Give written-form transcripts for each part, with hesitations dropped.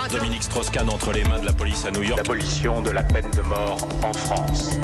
Dominique Strauss-Kahn entre les mains de la police à New York. L'abolition de la peine de mort en France.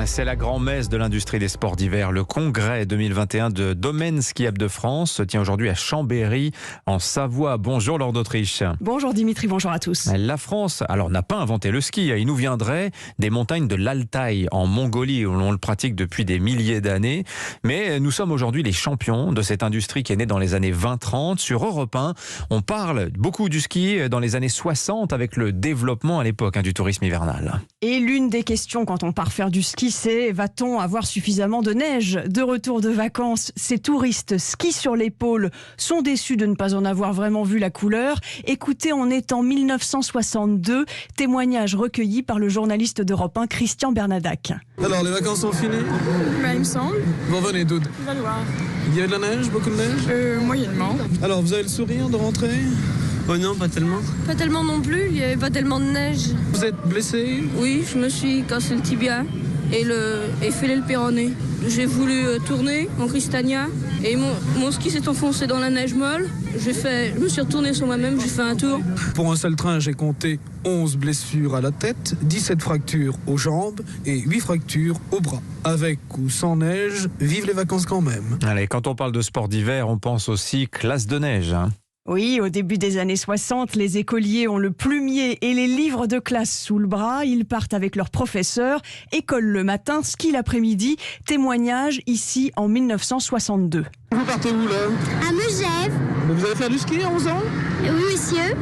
C'est la grand-messe de l'industrie des sports d'hiver. Le congrès 2021 de Domaine skiable de France se tient aujourd'hui à Chambéry, en Savoie. Bonjour Laure d'Autriche. Bonjour Dimitri, bonjour à tous. La France, alors, n'a pas inventé le ski. Il nous viendrait des montagnes de l'Altaï, en Mongolie, où l'on le pratique depuis des milliers d'années. Mais nous sommes aujourd'hui les champions de cette industrie qui est née dans les années 20-30. Sur Europe 1, on parle beaucoup du ski dans les années 60 avec le développement à l'époque du tourisme hivernal. Et l'une des questions quand on part faire du ski, c'est va-t-on avoir suffisamment de neige? De retour de vacances, ces touristes ski sur l'épaule sont déçus de ne pas en avoir vraiment vu la couleur. Écoutez, on est en 1962, témoignage recueilli par le journaliste d'Europe 1, Christian Bernadac. Alors, les vacances sont finies? Il me semble. Vous venez d'où? Valoir. Il y a de la neige, beaucoup de neige? Moyennement. Alors, vous avez le sourire de rentrer? Oh non, pas tellement. Pas tellement non plus, il n'y avait pas tellement de neige. Vous êtes blessé? Oui, je me suis cassé le tibia et fêlé le péroné. J'ai voulu tourner en Cristania et mon ski s'est enfoncé dans la neige molle. Je me suis retourné sur moi-même, j'ai fait un tour. Pour un seul train, j'ai compté 11 blessures à la tête, 17 fractures aux jambes et 8 fractures aux bras. Avec ou sans neige, vive les vacances quand même. Allez, quand on parle de sport d'hiver, on pense aussi classe de neige. Oui, au début des années 60, les écoliers ont le plumier et les livres de classe sous le bras. Ils partent avec leur professeur, école le matin, ski l'après-midi. Témoignage ici en 1962. Vous partez où là? À Megève. Mais vous allez faire du ski à 11 ans? Oui, monsieur.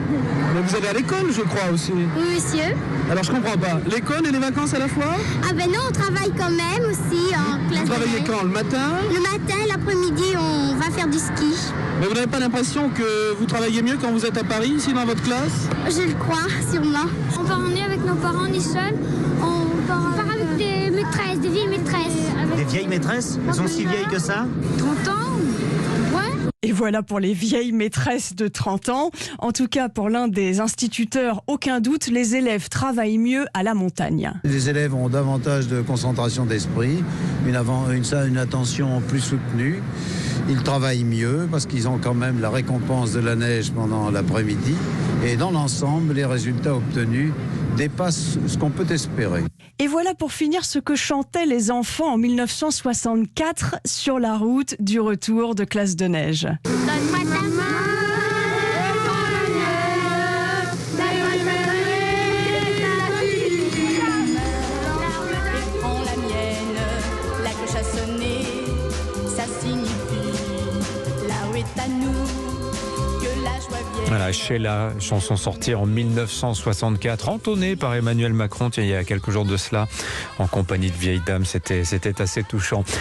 Mais vous allez à l'école, je crois aussi. Oui, monsieur. Alors je comprends pas. L'école et les vacances à la fois? Ah ben non, on travaille quand même aussi en classe. Vous travaillez de neige. quand? Le matin? Le matin, l'après-midi, on va faire du ski. Mais vous n'avez pas l'impression que vous travaillez mieux quand vous êtes à Paris, ici dans votre classe? Je le crois, sûrement. On part en avec nos parents, ni seuls. On part avec des maîtresses, des vieilles maîtresses. Des vieilles maîtresses? Elles sont si vieilles que ça? 30 ans? Ouais. Et voilà pour les vieilles maîtresses de 30 ans. En tout cas, pour l'un des instituteurs, aucun doute, les élèves travaillent mieux à la montagne. Les élèves ont davantage de concentration d'esprit, une attention plus soutenue. Ils travaillent mieux parce qu'ils ont quand même la récompense de la neige pendant l'après-midi. Et dans l'ensemble, les résultats obtenus dépassent ce qu'on peut espérer. Et voilà pour finir ce que chantaient les enfants en 1964 sur la route du retour de classe de neige. Donne-moi ta main. Prends la mienne, la cloche a sonné, ça signifie là où est à nous que la joie vienne. Voilà, Sheila, chanson sortie en 1964, entonnée par Emmanuel Macron il y a quelques jours de cela, en compagnie de vieilles dames. C'était assez touchant.